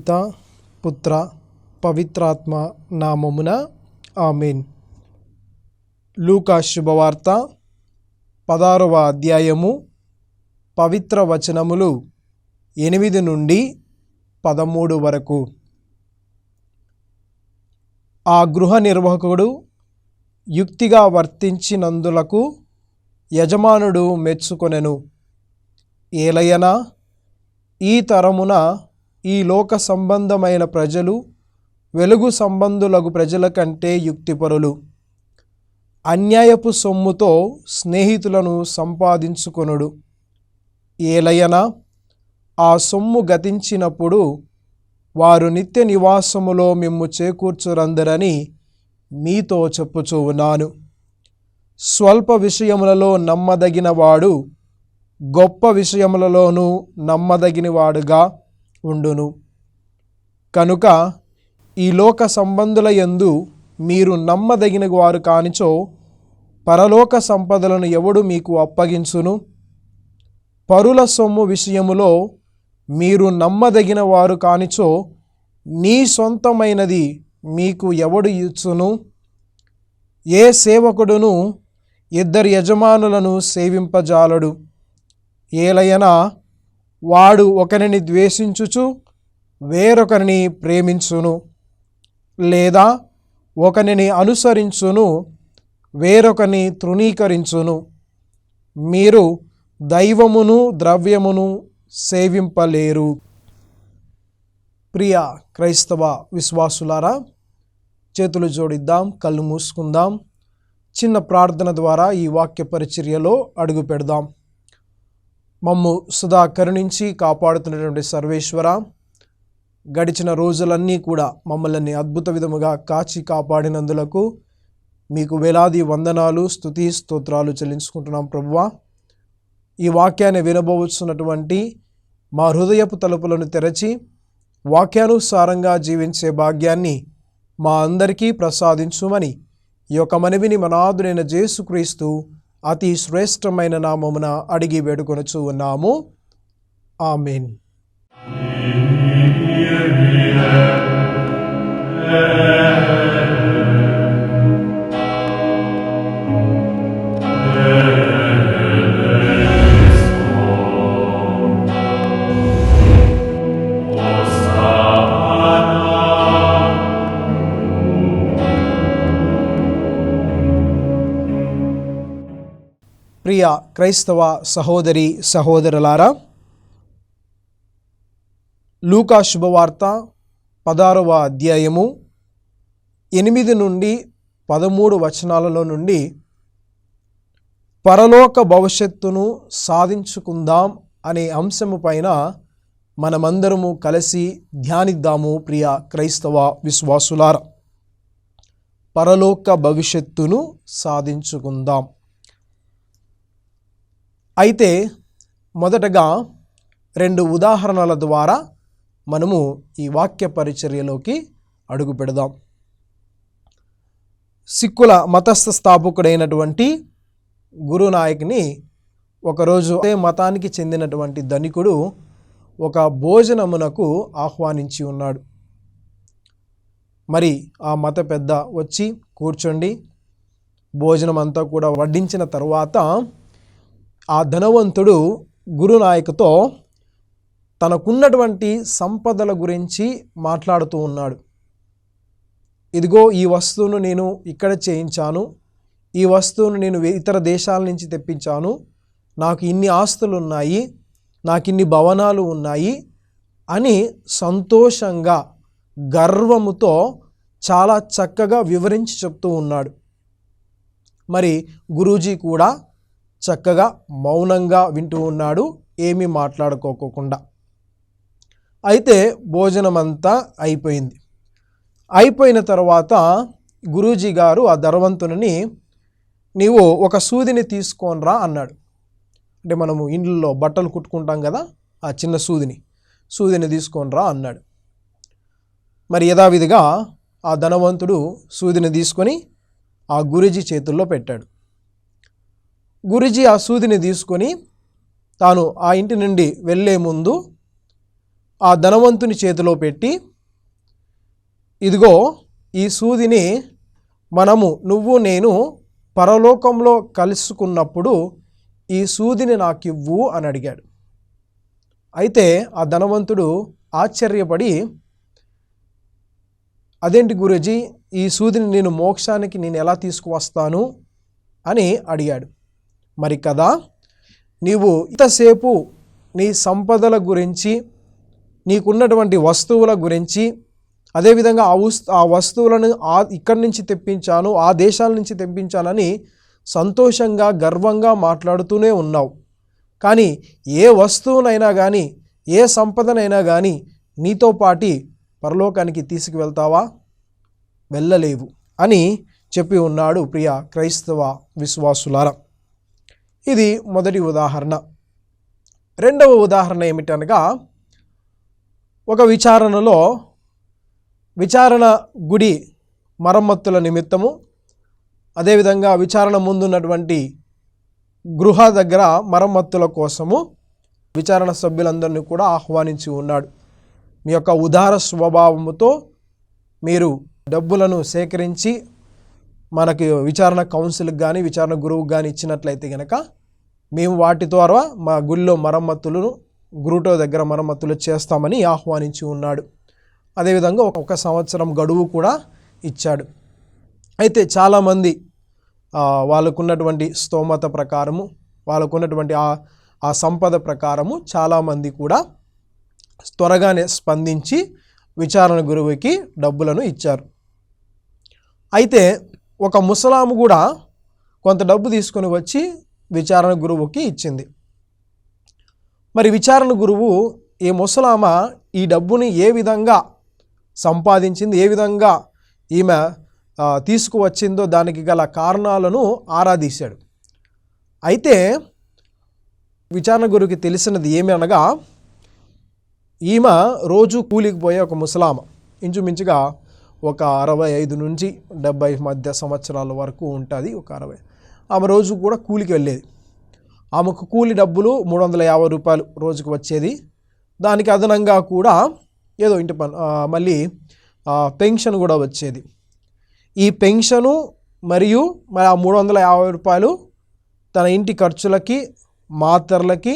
పిత పుత్ర పవిత్రాత్మ నామమున ఆమేన్. లూకా శుభవార్త 16వ అధ్యాయము పవిత్ర వచనములు 8 నుండి 13 వరకు. ఆ గృహ నిర్వాహకుడు యుక్తిగా వర్తించినందులకు యజమానుడు మెచ్చుకొనెను. ఏలయనా ఈ తరమున ఈ లోక సంబంధమైన ప్రజలు వెలుగు సంబంధులగు ప్రజల కంటే యుక్తిపరులు. అన్యాయపు సొమ్ముతో స్నేహితులను సంపాదించుకొనుడు. ఏలయనా ఆ సొమ్ము గతించినప్పుడు వారు నిత్య నివాసములో మిమ్ము చేకూర్చురందరని మీతో చెప్పుచూ ఉన్నాను. స్వల్ప విషయములలో నమ్మదగిన వాడు గొప్ప విషయములలోనూ నమ్మదగినవాడుగా ఉండును. కనుక ఈ లోక సంబంధుల యందు మీరు నమ్మదగిన వారు కానిచో పరలోక సంపదలను ఎవడు మీకు అప్పగించును? పరుల సొమ్ము విషయములో మీరు నమ్మదగిన వారు కానిచో నీ సొంతమైనది మీకు ఎవడు ఇచ్చును? ఏ సేవకుడును 2 యజమానులను సేవింపజాలడు. ఏలయనా వాడు ఒకరిని ద్వేషించుచు వేరొకరిని ప్రేమించును, లేదా ఒకరిని అనుసరించును వేరొకరిని తృణీకరించును. మీరు దైవమును ద్రవ్యమును సేవింపలేరు. ప్రియ క్రైస్తవ విశ్వాసులారా, చేతులు జోడిద్దాం, కళ్ళు మూసుకుందాం. చిన్న ప్రార్థన ద్వారా ఈ వాక్య పరిచర్యలో అడుగు పెడదాం. మమ్ము సదా కరుణించి కాపాడుతున్నటువంటి సర్వేశ్వర, గడిచిన రోజులన్నీ కూడా మమ్మల్ని అద్భుత విధముగా కాచి కాపాడినందులకు మీకు వేలాది వందనాలు, స్తుతి స్తోత్రాలు చెల్లించుకుంటున్నాం ప్రభువా. ఈ వాక్యాన్ని వినబోతున్నటువంటి మా హృదయపు తలుపులను తెరచి వాక్యానుసారంగా జీవించే భాగ్యాన్ని మా అందరికీ ప్రసాదించుమని ఈ యొక్క మనవిని మనాథుడైన యేసుక్రీస్తు అతి శ్రేష్టమైన నామమున అడిగి వేడుకొనుచు ఉన్నాము. ఆమేన్. ప్రియ క్రైస్తవ సహోదరి సహోదరులారా, లూకా శుభవార్త 16వ అధ్యాయము 8 నుండి 13 వచనాలలో నుండి పరలోక భవిష్యత్తును సాధించుకుందాం అనే అంశము పైన మనమందరము కలిసి ధ్యానిద్దాము. ప్రియ క్రైస్తవ విశ్వాసులారా, పరలోక భవిష్యత్తును సాధించుకుందాం. అయితే మొదటగా 2 ఉదాహరణల ద్వారా మనము ఈ వాక్య పరిచర్యలోకి అడుగు పెడదాం. సిక్కుల మతస్థ స్థాపకుడైనటువంటి గురునాయక్ని ఒకరోజు అదే మతానికి చెందినటువంటి ధనికుడు ఒక భోజనమునకు ఆహ్వానించి ఉన్నాడు. మరి ఆ మత పెద్ద వచ్చి కూర్చోండి, భోజనం అంతా కూడా వడ్డించిన తర్వాత ఆ ధనవంతుడు గురునాయకుతో తనకున్నటువంటి సంపదల గురించి మాట్లాడుతూ ఉన్నాడు. ఇదిగో ఈ వస్తువును నేను ఇక్కడ చేయించాను, ఈ వస్తువును నేను ఇతర దేశాల నుంచి తెప్పించాను, నాకు ఇన్ని ఆస్తులు ఉన్నాయి, నాకు ఇన్ని భవనాలు ఉన్నాయి అని సంతోషంగా గర్వముతో చాలా చక్కగా వివరించి చెప్తూ ఉన్నాడు. మరి గురూజీ కూడా చక్కగా మౌనంగా వింటూ ఉన్నాడు, ఏమీ మాట్లాడుకోకుండా. అయితే భోజనమంతా అయిపోయింది. అయిపోయిన తర్వాత గురూజీ గారు ఆ ధనవంతుని, నీవు ఒక సూదిని తీసుకొనిరా అన్నాడు. అంటే మనము ఇండ్లలో బట్టలు కుట్టుకుంటాం కదా, ఆ చిన్న సూదిని తీసుకొనిరా అన్నాడు. మరి యథావిధిగా ఆ ధనవంతుడు సూదిని తీసుకొని ఆ గురూజీ చేతుల్లో పెట్టాడు. గురూజీ ఆ సూదిని తీసుకొని తాను ఆ ఇంటి నుండి వెళ్ళే ముందు ఆ ధనవంతుని చేతిలో పెట్టి, ఇదిగో ఈ సూదిని నువ్వు నేను పరలోకంలో కలుసుకున్నప్పుడు ఈ సూదిని నాకివ్వు అని అడిగాడు. అయితే ఆ ధనవంతుడు ఆశ్చర్యపడి, అదేంటి గురూజీ, ఈ సూదిని నేను మోక్షానికి నేను ఎలా తీసుకువస్తాను అని అడిగాడు. మరి కదా, నీవు ఇంతసేపు నీ సంపదల గురించి, నీకున్నటువంటి వస్తువుల గురించి, అదేవిధంగా ఆ వస్తువులను ఇక్కడి నుంచి తెప్పించాను, ఆ దేశాల నుంచి తెప్పించానని సంతోషంగా గర్వంగా మాట్లాడుతూనే ఉన్నావు. కానీ ఏ వస్తువునైనా కానీ, ఏ సంపదనైనా కానీ నీతో పాటి పరలోకానికి తీసుకువెళ్తావా? వెళ్ళలేవు అని చెప్పి ఉన్నాడు. ప్రియ క్రైస్తవ విశ్వాసులారా, ఇది మొదటి ఉదాహరణ. రెండవ ఉదాహరణ ఏమిటనగా, ఒక విచారణ గుడి మరమ్మతుల నిమిత్తము, అదేవిధంగా విచారణ ముందున్నటువంటి గృహ దగ్గర మరమ్మతుల కోసము విచారణ సభ్యులందరినీ కూడా ఆహ్వానించి ఉన్నాడు. మీ యొక్క ఉదార స్వభావముతో మీరు డబ్బులను సేకరించి మనకి విచారణ కౌన్సిల్కి కానీ విచారణ గురువుకి కానీ ఇచ్చినట్లయితే కనుక మేము వాటి ద్వారా మా గుడిలో మరమ్మతులను, గురుటో దగ్గర మరమ్మతులు చేస్తామని ఆహ్వానించి ఉన్నాడు. అదేవిధంగా 1 సంవత్సరం గడువు కూడా ఇచ్చాడు. అయితే చాలామంది వాళ్ళకున్నటువంటి స్తోమత ప్రకారము, వాళ్ళకున్నటువంటి ఆ సంపద ప్రకారము చాలామంది కూడా త్వరగానే స్పందించి విచారణ గురువుకి డబ్బులను ఇచ్చారు. అయితే ఒక ముసలాము కూడా కొంత డబ్బు తీసుకొని వచ్చి విచారణ గురువుకి ఇచ్చింది. మరి విచారణ గురువు ఈ ముసలామ ఈ డబ్బుని ఏ విధంగా సంపాదించింది, ఏ విధంగా ఈమె తీసుకువచ్చిందో దానికి గల కారణాలను ఆరాధీశాడు. అయితే విచారణ గురువుకి తెలిసినది ఏమి అనగా, ఈమె రోజు కూలికి పోయే ఒక ముసలామ, ఇంచుమించుగా ఒక 65 నుంచి 70 మధ్య సంవత్సరాల వరకు ఉంటుంది. ఒక 60. ఆమె రోజు కూడా కూలికి వెళ్ళేది. ఆమెకు కూలి డబ్బులు 350 రూపాయలు రోజుకు వచ్చేది. దానికి అదనంగా కూడా ఏదో ఇంటి పని, మళ్ళీ పెన్షన్ కూడా వచ్చేది. ఈ పెన్షను మరియు మరి ఆ 350 రూపాయలు తన ఇంటి ఖర్చులకి, మాతర్లకి,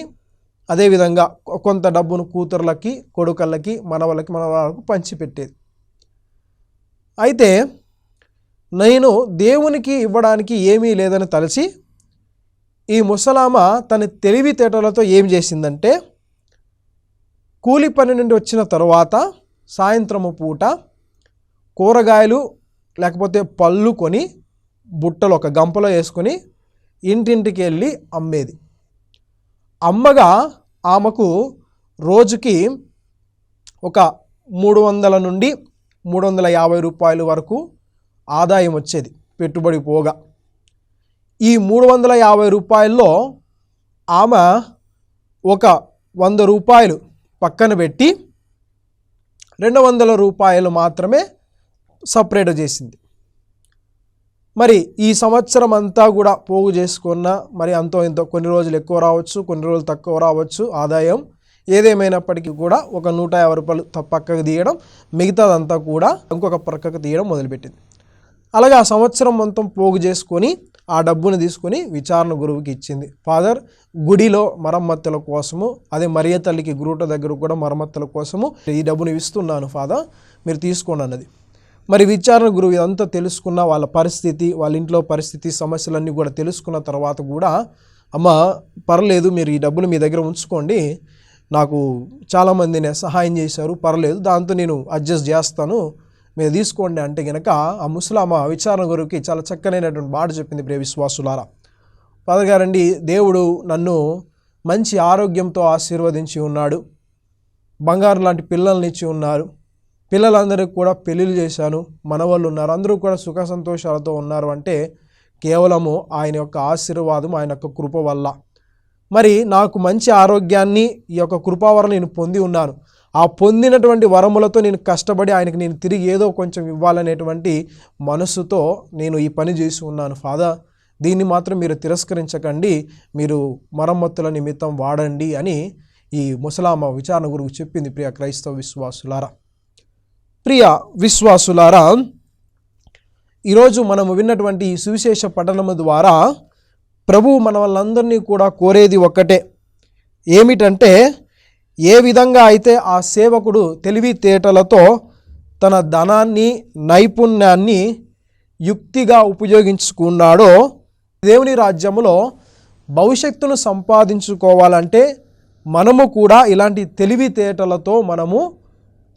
అదేవిధంగా కొంత డబ్బును కూతుర్లకి, కొడుకళ్ళకి, మనవళ్ళకు పంచిపెట్టేది. అయితే నేను దేవునికి ఇవ్వడానికి ఏమీ లేదని తలచి ఈ ముసలామ తన తెలివితేటలతో ఏం చేసిందంటే, కూలి పని నుండి వచ్చిన తరువాత సాయంత్రము పూట కూరగాయలు లేకపోతే పళ్ళు కొని బుట్టలు ఒక గంపలో వేసుకొని ఇంటింటికి వెళ్ళి అమ్మేది. అమ్మగా ఆమెకు రోజుకి ఒక 300 నుండి 350 రూపాయలు వరకు ఆదాయం వచ్చేది పెట్టుబడి పోగా. ఈ 350 రూపాయల్లో ఆమె ఒక 100 రూపాయలు పక్కన పెట్టి 200 రూపాయలు మాత్రమే సపరేట్ చేసింది. మరి ఈ సంవత్సరం అంతా కూడా పోగు చేసుకున్న, మరి అంతో ఇంతో కొన్ని రోజులు ఎక్కువ రావచ్చు, కొన్ని రోజులు తక్కువ రావచ్చు ఆదాయం. ఏదేమైనప్పటికీ కూడా ఒక 150 రూపాయలు పక్కకు తీయడం, మిగతాదంతా కూడా ఇంకొక పక్కకు తీయడం మొదలుపెట్టింది. అలాగే ఆ సంవత్సరం మొత్తం పోగు చేసుకొని ఆ డబ్బును తీసుకొని విచారణ గురువుకి ఇచ్చింది. ఫాదర్, గుడిలో మరమ్మతుల కోసము, అదే మరియ తల్లికి గురుట దగ్గర కూడా మరమ్మతుల కోసము ఈ డబ్బును ఇస్తున్నాను ఫాదర్, మీరు తీసుకోండి అన్నది. మరి విచారణ గురువు ఇదంతా తెలుసుకున్న, వాళ్ళ పరిస్థితి, వాళ్ళ ఇంట్లో పరిస్థితి, సమస్యలన్నీ కూడా తెలుసుకున్న తర్వాత కూడా, అమ్మ పర్లేదు, మీరు ఈ డబ్బులు మీ దగ్గర ఉంచుకోండి, నాకు చాలామంది సహాయం చేశారు, పర్లేదు, దాంతో నేను అడ్జస్ట్ చేస్తాను, మీరు తీసుకోండి అంటే కనుక ఆ ముసలామ విచారణ గురువుకి చాలా చక్కనైనటువంటి మాట చెప్పింది. ప్రియ విశ్వాసులారా, ఫాదర్ గారండి, దేవుడు నన్ను మంచి ఆరోగ్యంతో ఆశీర్వదించి ఉన్నాడు, బంగారం లాంటి పిల్లల్ని ఇచ్చి ఉన్నారు, పిల్లలందరికీ కూడా పెళ్ళిళ్ళు చేశాను, మనవాళ్ళు ఉన్నారు, అందరూ కూడా సుఖ సంతోషాలతో ఉన్నారు అంటే కేవలము ఆయన యొక్క ఆశీర్వాదం, ఆయన యొక్క కృప వల్ల. మరి నాకు మంచి ఆరోగ్యాన్ని, ఈ యొక్క కృపావరం నేను పొంది ఉన్నాను. ఆ పొందినటువంటి వరములతో నేను కష్టపడి ఆయనకి నేను తిరిగి ఏదో కొంచెం ఇవ్వాలనేటువంటి మనసుతో నేను ఈ పని చేసి ఉన్నాను ఫాదర్, దీన్ని మాత్రం మీరు తిరస్కరించకండి, మీరు మరమ్మతుల నిమిత్తం వాడండి అని ఈ ముసలామ విచారణ గురువు చెప్పింది ప్రియ క్రైస్తవ విశ్వాసులారా. ప్రియ విశ్వాసులారా, ఈరోజు మనము విన్నటువంటి ఈ సువిశేష పఠనము ద్వారా ప్రభువు మన వాళ్ళందరినీ కూడా కోరేది ఒక్కటే. ఏమిటంటే, ఏ విధంగా అయితే ఆ సేవకుడు తెలివితేటలతో తన ధనాన్ని, నైపుణ్యాన్ని యుక్తిగా ఉపయోగించుకున్నాడో, దేవుని రాజ్యములో భవిష్యత్తును సంపాదించుకోవాలంటే మనము కూడా ఇలాంటి తెలివితేటలతో మనము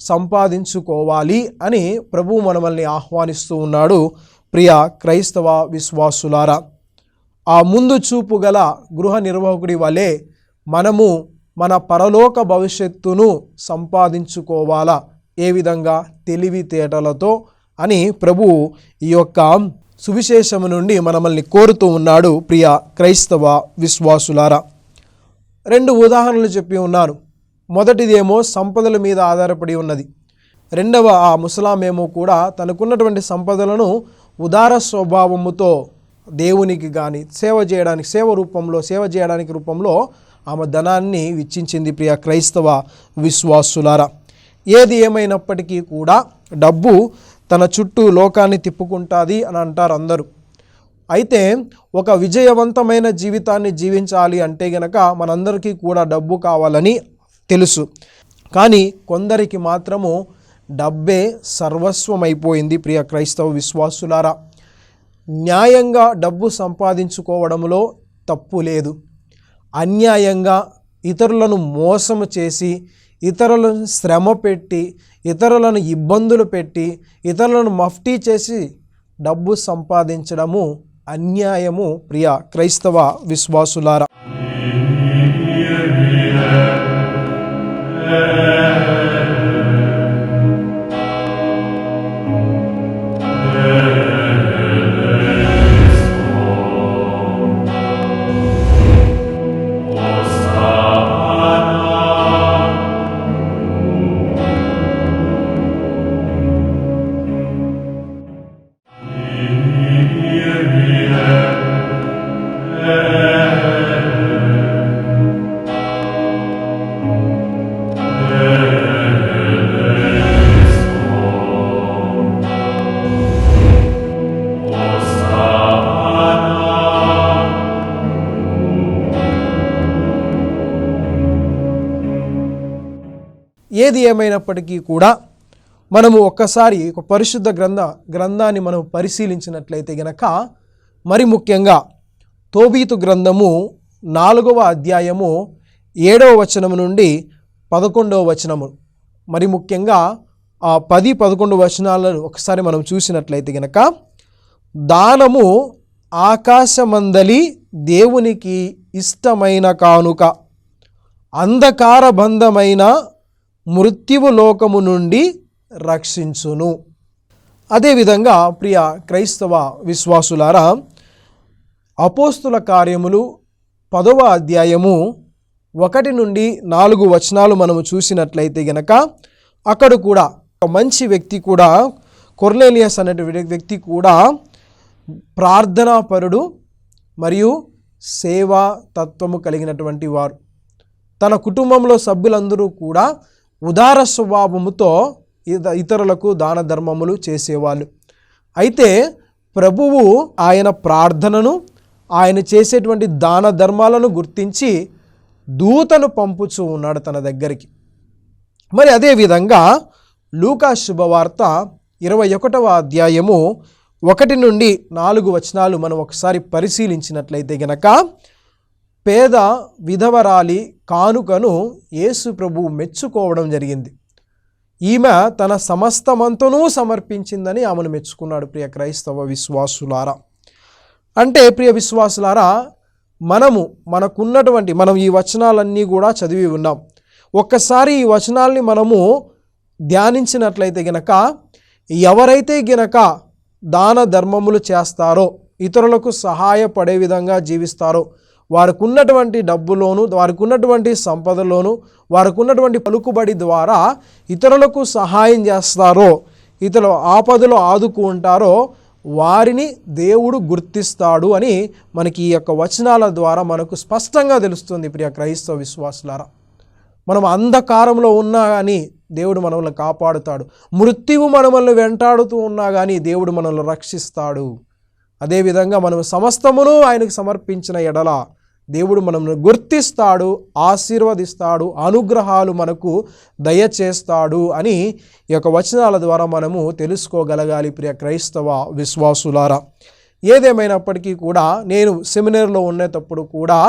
సంపాదించుకోవాలి అని ప్రభువు మనల్ని ఆహ్వానిస్తూ ఉన్నాడు. ప్రియ క్రైస్తవ విశ్వాసులారా, ఆ ముందు చూపు గల గృహ నిర్వాహకుడి వలె మనము మన పరలోక భవిష్యత్తును సంపాదించుకోవాలా. ఏ విధంగా? తెలివితేటలతో అని ప్రభువు ఈ యొక్క సువిశేషము నుండి మనల్ని కోరుతూ ఉన్నాడు. ప్రియ క్రైస్తవ విశ్వాసులారా, 2 ఉదాహరణలు చెప్పి ఉన్నాను. మొదటిదేమో సంపదల మీద ఆధారపడి ఉన్నది. రెండవ ఆ ముసలామేమో కూడా తనకున్నటువంటి సంపదలను ఉదార స్వభావముతో దేవునికి కానీ సేవ చేయడానికి రూపంలో ఆమె ధనాన్ని వెచ్చించింది. ప్రియ క్రైస్తవ విశ్వాసులారా, ఏది ఏమైనప్పటికీ కూడా డబ్బు తన చుట్టూ లోకాన్ని తిప్పుకుంటుంది అని అంటారు అందరూ. అయితే ఒక విజయవంతమైన జీవితాన్ని జీవించాలి అంటే గనక మనందరికీ కూడా డబ్బు కావాలని తెలుసు. కానీ కొందరికి మాత్రము డబ్బే సర్వస్వమైపోయింది. ప్రియ క్రైస్తవ విశ్వాసులారా, న్యాయంగా డబ్బు సంపాదించుకోవడంలో తప్పు లేదు. అన్యాయంగా ఇతరులను మోసము చేసి, ఇతరులను శ్రమ పెట్టి, ఇతరులను ఇబ్బందులు పెట్టి, ఇతరులను మఫ్టీ చేసి డబ్బు సంపాదించడము అన్యాయము. ప్రియ క్రైస్తవ విశ్వాసులారా, ఏది ఏమైనప్పటికీ కూడా మనము ఒక్కసారి ఒక పరిశుద్ధ గ్రంథాన్ని మనం పరిశీలించినట్లయితే గనక, మరి ముఖ్యంగా తోబీతు గ్రంథము 4వ అధ్యాయము 7వ వచనము నుండి 11వ వచనము, మరి ముఖ్యంగా ఆ 10-11 వచనాలను ఒకసారి మనం చూసినట్లయితే గనక, దానము ఆకాశమందలి దేవునికి ఇష్టమైన కానుక, అంధకార బంధమైన మృత్యువు లోకము నుండి రక్షించును. అదేవిధంగా ప్రియ క్రైస్తవ విశ్వాసులారా, అపోస్తుల కార్యములు 10వ అధ్యాయము 1 నుండి 4 వచనాలు మనము చూసినట్లయితే గనక, అక్కడ కూడా ఒక మంచి వ్యక్తి కూడా, కొర్నేలియస్ అనే వ్యక్తి కూడా ప్రార్థనాపరుడు మరియు సేవా తత్వము కలిగినటువంటి వారు. తన కుటుంబంలో సభ్యులందరూ కూడా ఉదార స్వభావముతో ఇతరులకు దాన ధర్మములు చేసేవాళ్ళు. అయితే ప్రభువు ఆయన ప్రార్థనను, ఆయన చేసేటువంటి దాన ధర్మాలను గుర్తించి దూతను పంపుచూ ఉన్నాడు తన దగ్గరికి. మరి అదేవిధంగా లూకా శుభవార్త 21వ అధ్యాయము 1 నుండి 4 వచనాలు మనం ఒకసారి పరిశీలించినట్లయితే గనక, పేద విధవరాలి కానుకను యేసు ప్రభువు మెచ్చుకోవడం జరిగింది. ఈమె తన సమస్తమంతనూ సమర్పించిందని ఆమెను మెచ్చుకున్నాడు. ప్రియ క్రైస్తవ విశ్వాసులారా, అంటే ప్రియ విశ్వాసులారా, మనం ఈ వచనాలన్నీ కూడా చదివి ఉన్నాం. ఒక్కసారి ఈ వచనాల్ని మనము ధ్యానించినట్లయితే గనక, ఎవరైతే గనక దాన ధర్మములు చేస్తారో, ఇతరులకు సహాయపడే విధంగా జీవిస్తారో, వారికి ఉన్నటువంటి డబ్బులోను, వారికి ఉన్నటువంటి సంపదలోను, వారికి ఉన్నటువంటి పలుకుబడి ద్వారా ఇతరులకు సహాయం చేస్తారో, ఇతరుల ఆపదలో ఆదుకుంటారో, వారిని దేవుడు గుర్తిస్తాడు అని మనకి ఈ యొక్క వచనాల ద్వారా మనకు స్పష్టంగా తెలుస్తుంది. ప్రియ క్రైస్తవ విశ్వాసులారా, మనం అంధకారంలో ఉన్నా కానీ దేవుడు మనల్ని కాపాడుతాడు. మృత్యువు మనల్ని వెంటాడుతూ ఉన్నా కానీ దేవుడు మనల్ని రక్షిస్తాడు. అదేవిధంగా మనం సమస్తమును ఆయనకు సమర్పించిన ఎడల దేవుడు మనల్ని గుర్తిస్తాడు, ఆశీర్వదిస్తాడు, అనుగ్రహాలు మనకు దయచేస్తాడు అని ఈ యొక్క వచనాల ద్వారా మనము తెలుసుకోగలగాలి ప్రియ క్రైస్తవ విశ్వాసులారా. ఏదేమైనప్పటికీ కూడా నేను సెమినార్లో ఉండేటప్పుడు కూడా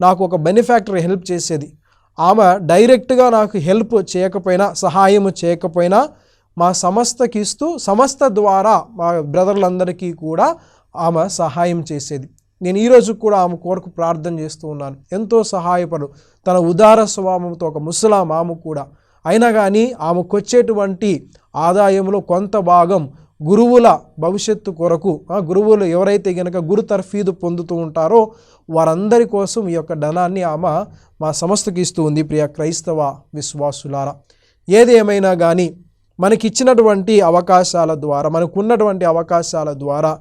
నాకు ఒక బెనిఫాక్టర్ హెల్ప్ చేసేది. ఆమె డైరెక్ట్గా నాకు హెల్ప్ చేయకపోయినా, సహాయం చేయకపోయినా మా సంస్థకి ఇస్తూ సంస్థ ద్వారా మా బ్రదర్లందరికీ కూడా ఆమె సహాయం చేసేది. నేను ఈరోజు కూడా ఆమె కొరకు ప్రార్థన చేస్తూ ఉన్నాను. ఎంతో సహాయపడు, తన ఉదార స్వభావంతో ఒక ముసలాం ఆమె కూడా. అయినా కానీ ఆమెకు వచ్చేటువంటి ఆదాయంలో కొంత భాగం గురువుల భవిష్యత్తు కొరకు, గురువులు ఎవరైతే గనక గురు తర్ఫీదు పొందుతూ ఉంటారో వారందరి కోసం ఈ యొక్క ధనాన్ని ఆమె మా సంస్థకి ఇస్తూ ఉంది ప్రియ క్రైస్తవ విశ్వాసులారా. ఏది ఏమైనా కానీ మనకిచ్చినటువంటి అవకాశాల ద్వారా, మనకున్నటువంటి అవకాశాల ద్వారా,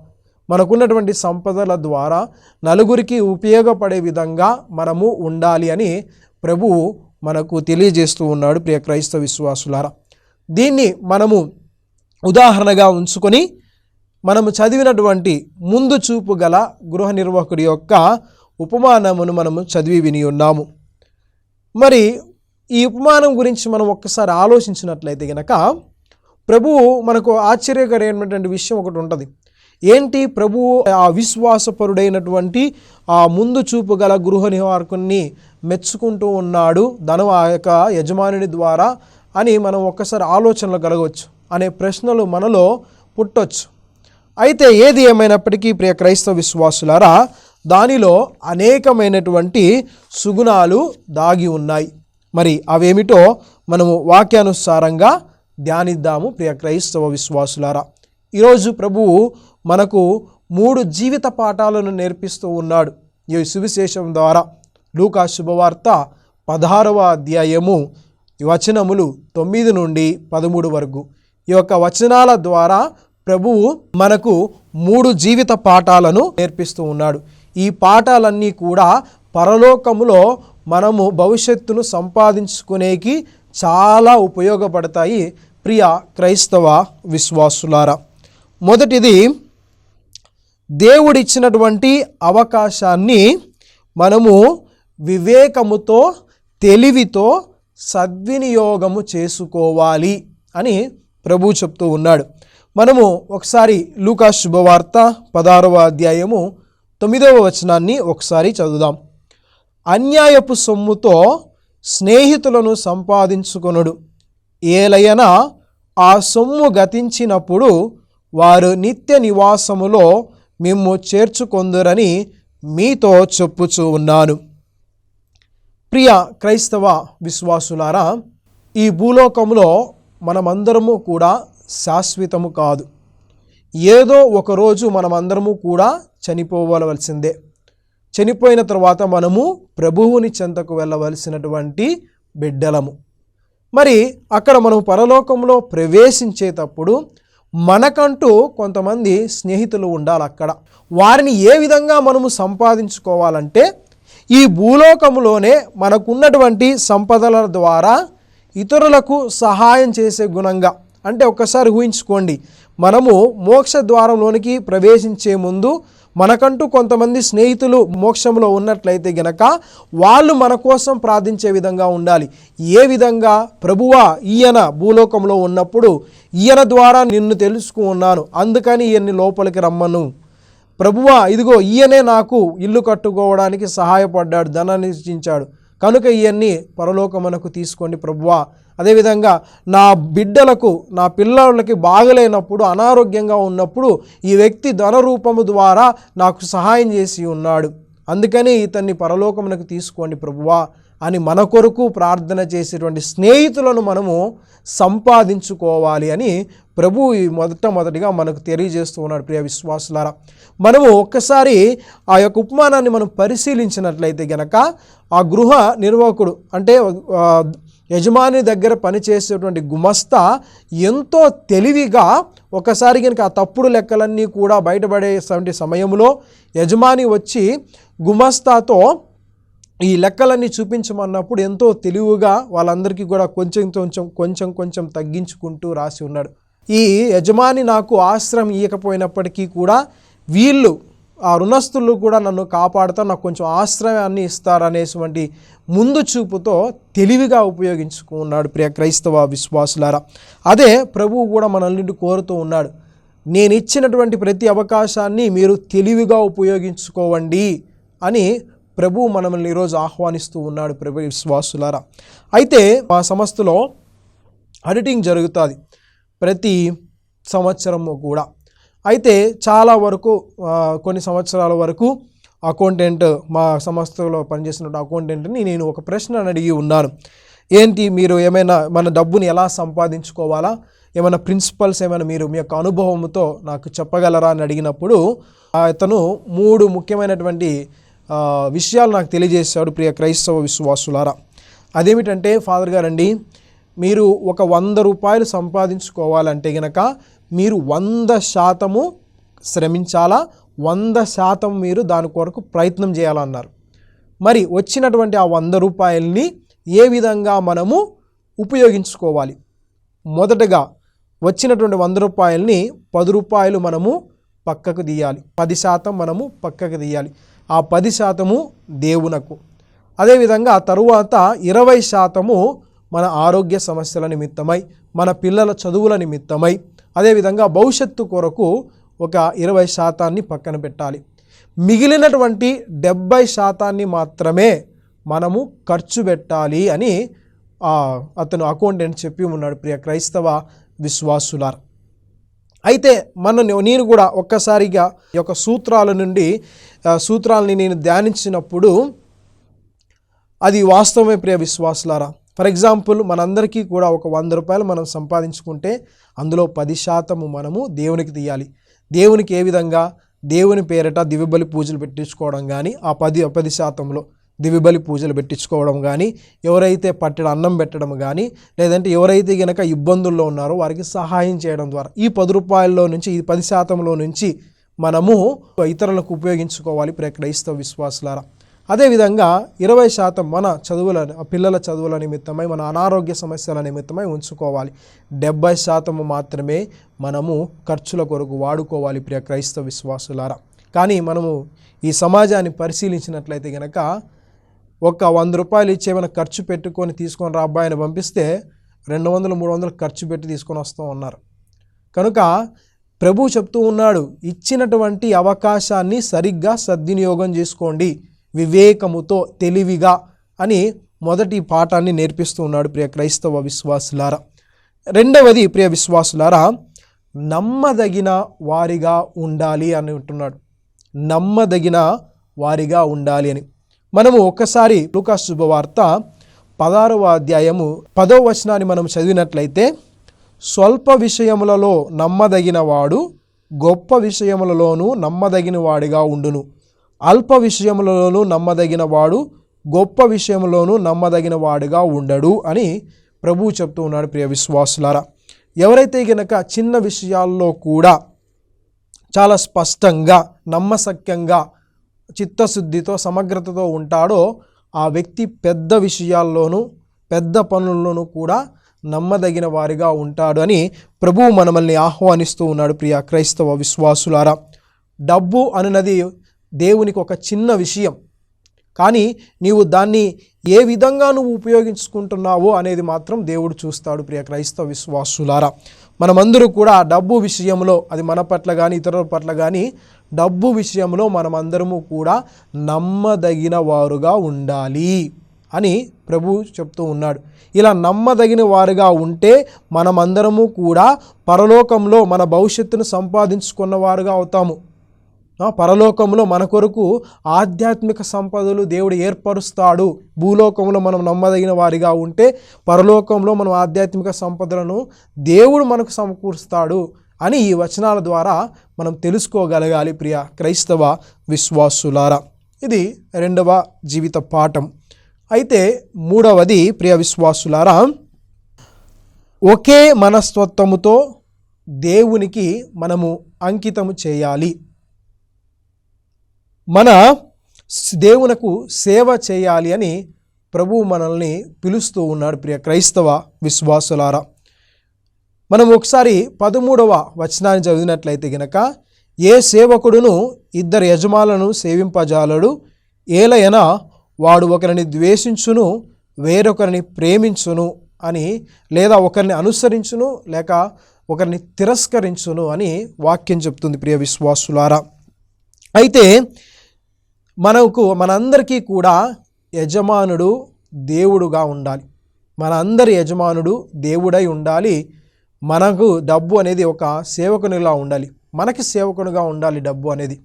మనకున్నటువంటి సంపదల ద్వారా నలుగురికి ఉపయోగపడే విధంగా మనము ఉండాలి అని ప్రభువు మనకు తెలియజేస్తూ ఉన్నాడు ప్రియ క్రైస్తవ విశ్వాసులారా. దీన్ని మనము ఉదాహరణగా ఉంచుకొని మనము చదివినటువంటి ముందు చూపు గల గృహ నిర్వాహకుడి యొక్క ఉపమానమును మనము చదివి విని ఉన్నాము. మరి ఈ ఉపమానం గురించి మనం ఒక్కసారి ఆలోచించినట్లయితే గనక ప్రభువు మనకు ఆశ్చర్యకరమైనటువంటి విషయం ఒకటి ఉంటుంది. ఏంటి? ప్రభువు ఆ విశ్వాసపరుడైనటువంటి ఆ ముందు చూపు గల గృహ నిర్వాహకుని మెచ్చుకుంటూ ఉన్నాడు ఆ యొక్క యజమానుని ద్వారా అని మనం ఒక్కసారి ఆలోచనలు కలగవచ్చు అనే ప్రశ్నలు మనలో పుట్టొచ్చు. అయితే ఏది ఏమైనప్పటికీ ప్రియ క్రైస్తవ విశ్వాసులారా, దానిలో అనేకమైనటువంటి సుగుణాలు దాగి ఉన్నాయి. మరి అవేమిటో మనము వాక్యానుసారంగా ధ్యానిద్దాము ప్రియ క్రైస్తవ విశ్వాసులారా. ఈరోజు ప్రభువు మనకు 3 జీవిత పాఠాలను నేర్పిస్తూ ఉన్నాడు ఈ సువిశేషం ద్వారా. లూకా శుభవార్త 16వ అధ్యాయము వచనములు 9 నుండి 13 వరకు. ఈ యొక్క వచనాల ద్వారా ప్రభువు మనకు 3 జీవిత పాఠాలను నేర్పిస్తూ ఉన్నాడు. ఈ పాఠాలన్నీ కూడా పరలోకములో మనము భవిష్యత్తును సంపాదించుకునేకి చాలా ఉపయోగపడతాయి ప్రియ క్రైస్తవ విశ్వాసులారా. మొదటిది, దేవుడిచ్చినటువంటి అవకాశాన్ని మనము వివేకముతో, తెలివితో సద్వినియోగము చేసుకోవాలి అని ప్రభువు చెప్తూ ఉన్నాడు. మనము ఒకసారి లూకా శుభవార్త 16వ అధ్యాయము 9వ వచనాన్ని ఒకసారి చదువుదాం. అన్యాయపు సొమ్ముతో స్నేహితులను సంపాదించుకొనుడు, ఏలయన ఆ సొమ్ము గతించినప్పుడు వారు నిత్య నివాసములో మిమ్ము చేర్చుకొందురని మీతో చెప్పుచూ ఉన్నాను. ప్రియ క్రైస్తవ విశ్వాసులారా, ఈ భూలోకంలో మనమందరము కూడా శాశ్వతము కాదు. ఏదో ఒకరోజు మనమందరము కూడా చనిపోవలసిందే. చనిపోయిన తర్వాత మనము ప్రభువుని చెంతకు వెళ్ళవలసినటువంటి బిడ్డలము. మరి అక్కడ మనం పరలోకంలో ప్రవేశించేటప్పుడు మనకంటూ కొంతమంది స్నేహితులు ఉండాలి. అక్కడ వారిని ఏ విధంగా మనము సంపాదించుకోవాలంటే, ఈ భూలోకంలోనే మనకున్నటువంటి సంపదల ద్వారా ఇతరులకు సహాయం చేసే గుణంగా. అంటే ఒక్కసారి ఊహించుకోండి, మనము మోక్ష ద్వారంలోనికి ప్రవేశించే ముందు మనకంటూ కొంతమంది స్నేహితులు మోక్షంలో ఉన్నట్లయితే గనక వాళ్ళు మన కోసం ప్రార్థించే విధంగా ఉండాలి. ఏ విధంగా? ప్రభువా, ఈయన భూలోకంలో ఉన్నప్పుడు ఈయన ద్వారా నిన్ను తెలుసుకున్నాను, అందుకని ఈయన్ని లోపలికి రమ్మను. ప్రభువా, ఇదిగో ఈయనే నాకు ఇల్లు కట్టుకోవడానికి సహాయపడ్డాడు, ధనాన్ని ఇచ్చించాడు, కనుక ఈయన్ని పరలోకమునకు తీసుకోండి ప్రభువా. అదేవిధంగా నా బిడ్డలకు, నా పిల్లలకి బాగలేనప్పుడు, అనారోగ్యంగా ఉన్నప్పుడు ఈ వ్యక్తి ధన రూపము ద్వారా నాకు సహాయం చేసి ఉన్నాడు, అందుకని ఇతన్ని పరలోకమునకు తీసుకోండి ప్రభువా అని మన కొరకు ప్రార్థన చేసేటువంటి స్నేహితులను మనము సంపాదించుకోవాలి అని ప్రభువు మొదటిగా మనకు తెలియజేస్తూ ఉన్నాడు. ప్రియ విశ్వాసులారా, మనము ఒక్కసారి ఆ యొక్క ఉపమానాన్ని మనం పరిశీలించినట్లయితే గనక ఆ గృహ నిర్వాహకుడు అంటే యజమాని దగ్గర పనిచేసేటువంటి గుమస్తా ఎంతో తెలివిగా ఒకసారి కనుక ఆ తప్పుడు లెక్కలన్నీ కూడా బయటపడేటువంటి సమయంలో యజమాని వచ్చి గుమస్తాతో ఈ లెక్కలన్నీ చూపించమన్నప్పుడు ఎంతో తెలివిగా వాళ్ళందరికీ కూడా కొంచెం తగ్గించుకుంటూ రాసి ఉన్నాడు. ఈ యజమాని నాకు ఆశ్రయం ఇవ్వకపోయినప్పటికీ కూడా వీళ్ళు ఆ రుణస్థులు కూడా నన్ను కాపాడుతా నాకు కొంచెం ఆశ్రయాన్ని ఇస్తారనేటువంటి ముందు చూపుతో తెలివిగా ఉపయోగించుకున్నాడు ప్రియ క్రైస్తవ విశ్వాసులారా. అదే ప్రభువు కూడా మనల్ని కోరుతూ ఉన్నాడు. నేను ఇచ్చినటువంటి ప్రతి అవకాశాన్ని మీరు తెలివిగా ఉపయోగించుకోవండి అని ప్రభువు మనల్ని ఈరోజు ఆహ్వానిస్తూ ఉన్నాడు ప్రభు విశ్వాసులారా. అయితే మా సంస్థలో ఆడిటింగ్ జరుగుతుంది ప్రతి సంవత్సరము కూడా. అయితే చాలా వరకు కొన్ని సంవత్సరాల వరకు అకౌంటెంట్ మా సంస్థలో పనిచేసిన అకౌంటెంట్ని నేను ఒక ప్రశ్న అడిగి ఉన్నాను. ఏంటి మీరు ఏమైనా మన డబ్బుని ఎలా సంపాదించుకోవాలా, ఏమైనా ప్రిన్సిపల్స్ ఏమైనా మీరు మీ యొక్క అనుభవంతో నాకు చెప్పగలరా అని అడిగినప్పుడు అతను 3 ముఖ్యమైనటువంటి విషయాలు నాకు తెలియజేశాడు ప్రియ క్రైస్తవ విశ్వాసులారా. అదేమిటంటే, ఫాదర్ గారండి, మీరు ఒక 100 రూపాయలు సంపాదించుకోవాలంటే గనక మీరు 100% శ్రమించాలా, 100% మీరు దాని కొరకు ప్రయత్నం చేయాలన్నారు. మరి వచ్చినటువంటి ఆ 100 రూపాయలని ఏ విధంగా మనము ఉపయోగించుకోవాలి? మొదటగా వచ్చినటువంటి 100 రూపాయలని 10 రూపాయలు మనము పక్కకు తీయాలి, 10% మనము పక్కకు తీయాలి. ఆ 10% దేవునకు. అదేవిధంగా తరువాత 20% మన ఆరోగ్య సమస్యల నిమిత్తమై, మన పిల్లల చదువుల నిమిత్తమై, అదేవిధంగా భవిష్యత్తు కొరకు ఒక 20% పక్కన పెట్టాలి. మిగిలినటువంటి 70% మాత్రమే మనము ఖర్చు పెట్టాలి అని అతను అకౌంటెంట్ చెప్పి ఉన్నాడు ప్రియ క్రైస్తవ విశ్వాసులారా. అయితే నేను కూడా ఒక్కసారిగా ఈ యొక్క సూత్రాలని నేను ధ్యానించినప్పుడు అది వాస్తవమే ప్రియ విశ్వాసులారా. ఫర్ ఎగ్జాంపుల్, మనందరికీ కూడా ఒక 100 రూపాయలు మనం సంపాదించుకుంటే అందులో 10% మనము దేవునికి తీయాలి. దేవునికి ఏ విధంగా? దేవుని పేరిట దివ్యబలి పూజలు పెట్టించుకోవడం కానీ, ఆ 10%లో దివ్యబలి పూజలు పెట్టించుకోవడం కానీ, ఎవరైతే పట్టెడు అన్నం పెట్టడం కానీ, లేదంటే ఎవరైతే గనక ఇబ్బందుల్లో ఉన్నారో వారికి సహాయం చేయడం ద్వారా ఈ 10 రూపాయల్లో నుంచి, ఈ 10%లో నుంచి మనము ఇతరులకు ఉపయోగించుకోవాలి ప్రియ క్రైస్తవ విశ్వాసులారా. అదేవిధంగా 20% మన పిల్లల చదువుల నిమిత్తమై, మన అనారోగ్య సమస్యల నిమిత్తమై ఉంచుకోవాలి. 70% మాత్రమే మనము ఖర్చుల కొరకు వాడుకోవాలి ప్రియ క్రైస్తవ విశ్వాసులారా. కానీ మనము ఈ సమాజాన్ని పరిశీలించినట్లయితే కనుక ఒక 100 రూపాయలు ఇచ్చి ఏమైనా ఖర్చు పెట్టుకొని తీసుకొని రా అబ్బాయిని పంపిస్తే 200-300 ఖర్చు పెట్టి తీసుకొని వస్తూ ఉన్నారు. కనుక ప్రభువు చెప్తూ ఉన్నాడు, ఇచ్చినటువంటి అవకాశాన్ని సరిగ్గా సద్వినియోగం చేసుకోండి వివేకముతో, తెలివిగా అని మొదటి పాఠాన్ని నేర్పిస్తూ ఉన్నాడు ప్రియ క్రైస్తవ విశ్వాసులారా. రెండవది ప్రియ విశ్వాసులారా, నమ్మదగిన వారిగా ఉండాలి అని అంటున్నాడు. నమ్మదగిన వారిగా ఉండాలి అని మనము ఒక్కసారి లూకా శుభవార్త 16వ అధ్యాయము 10వ వచనాన్ని మనం చదివినట్లయితే, స్వల్ప విషయములలో నమ్మదగిన వాడు గొప్ప విషయములలోనూ నమ్మదగిన వాడిగా ఉండును, అల్ప విషయములలోనూ నమ్మదగిన వాడు గొప్ప విషయంలోనూ నమ్మదగిన వాడిగా ఉండడు అని ప్రభువు చెప్తూ ఉన్నాడు ప్రియ విశ్వాసులారా. ఎవరైతే గనక చిన్న విషయాల్లో కూడా చాలా స్పష్టంగా, నమ్మశక్యంగా, చిత్తశుద్ధితో, సమగ్రతతో ఉంటాడో ఆ వ్యక్తి పెద్ద విషయాల్లోనూ పెద్ద పనుల్లోనూ కూడా నమ్మదగిన వారిగా ఉంటాడు అని ప్రభువు మనల్ని ఆహ్వానిస్తూ ఉన్నాడు ప్రియ క్రైస్తవ విశ్వాసులారా. డబ్బు అనున్నది దేవునికి ఒక చిన్న విషయం, కానీ నీవు దాన్ని ఏ విధంగా నువ్వు ఉపయోగించుకుంటున్నావో అనేది మాత్రం దేవుడు చూస్తాడు ప్రియ క్రైస్తవ విశ్వాసులారా. మనమందరూ కూడా డబ్బు విషయంలో, అది మన పట్ల కానీ ఇతరుల పట్ల కానీ, డబ్బు విషయంలో మనమందరము కూడా నమ్మదగిన వారుగా ఉండాలి అని ప్రభువు చెప్తూ ఉన్నాడు. ఇలా నమ్మదగిన వారుగా ఉంటే మనమందరము కూడా పరలోకంలో మన భవిష్యత్తును సంపాదించుకున్న వారుగా అవుతాము. పరలోకంలో మన కొరకు ఆధ్యాత్మిక సంపదలు దేవుడు ఏర్పరుస్తాడు. భూలోకంలో మనం నమ్మదగిన వారిగా ఉంటే పరలోకంలో మనం ఆధ్యాత్మిక సంపదలను దేవుడు మనకు సమకూరుస్తాడు అని ఈ వచనాల ద్వారా మనం తెలుసుకోగలగాలి ప్రియ క్రైస్తవ విశ్వాసులారా. ఇది రెండవ జీవిత పాఠం. అయితే మూడవది ప్రియ విశ్వాసులారా, ఒకే మనస్తత్వముతో దేవునికి మనము అంకితము చేయాలి. మన దేవునకు సేవ చేయాలి అని ప్రభువు మనల్ని పిలుస్తూ ఉన్నాడు. ప్రియ క్రైస్తవ విశ్వాసులారా, మనం ఒకసారి 13వ వచనాన్ని చదివినట్లయితే గనక, ఏ సేవకుడును ఇద్దరు యజమానులను సేవింపజాలడు, ఏలయనా వాడు ఒకరిని ద్వేషించును వేరొకరిని ప్రేమించును అని, లేదా ఒకరిని అనుసరించును లేక ఒకరిని తిరస్కరించును అని వాక్యం చెప్తుంది. ప్రియ విశ్వాసులారా, అయితే మనందరికీ కూడా యజమానుడు దేవుడుగా ఉండాలి. మనందరి యజమానుడు దేవుడై ఉండాలి. మనకు డబ్బు అనేది ఒక సేవకునిలా ఉండాలి, మనకి సేవకునిగా ఉండాలి డబ్బు అనేది.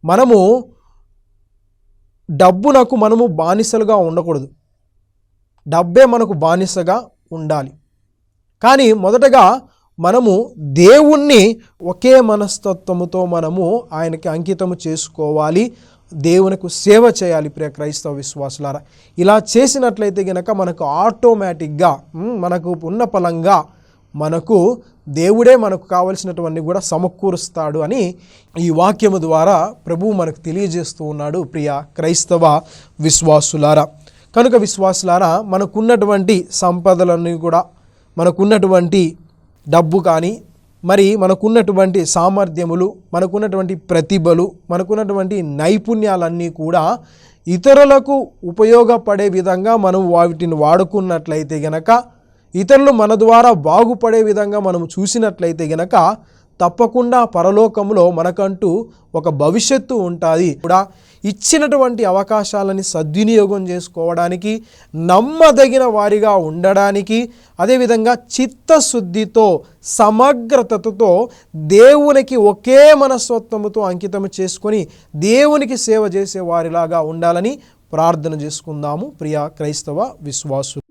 మనము డబ్బునకు మనము బానిసలుగా ఉండకూడదు, డబ్బే మనకు బానిసగా ఉండాలి. కానీ మొదటగా మనము దేవుణ్ణి ఒకే మనస్తత్వముతో మనము ఆయనకి అంకితము చేసుకోవాలి, దేవునికి సేవ చేయాలి. ప్రియ క్రైస్తవ విశ్వాసులారా, ఇలా చేసినట్లయితే గనక మనకు ఆటోమేటిక్గా మనకు ఉన్న ఫలంగా మనకు దేవుడే మనకు కావలసినటువంటి కూడా సమకూరుస్తాడు అని ఈ వాక్యము ద్వారా ప్రభువు మనకు తెలియజేస్తూ ఉన్నాడు. ప్రియ క్రైస్తవ విశ్వాసులారా, కనుక విశ్వాసులారా, మనకున్నటువంటి సంపదలన్నీ కూడా, మనకున్నటువంటి డబ్బు కానీ, మరి మనకున్నటువంటి సామర్థ్యములు, మనకున్నటువంటి ప్రతిభలు, మనకున్నటువంటి నైపుణ్యాలన్నీ కూడా ఇతరులకు ఉపయోగపడే విధంగా మనం వాటిని వాడుకున్నట్లయితే గనక, ఇతరులు మన ద్వారా బాగుపడే విధంగా మనం చూసినట్లయితే గనక, తప్పకుండా పరలోకంలో మనకంటూ ఒక భవిష్యత్తు ఉంటుంది. కూడా ఇచ్చినటువంటి అవకాశాలని సద్వినియోగం చేసుకోవడానికి, నమ్మదగిన వారిగా ఉండడానికి, అదేవిధంగా చిత్తశుద్ధితో సమగ్రతతో దేవునికి ఒకే మనస్తత్వముతో అంకితం చేసుకొని దేవునికి సేవ చేసే వారిలాగా ఉండాలని ప్రార్థన చేసుకుందాము. ప్రియ క్రైస్తవ విశ్వాసు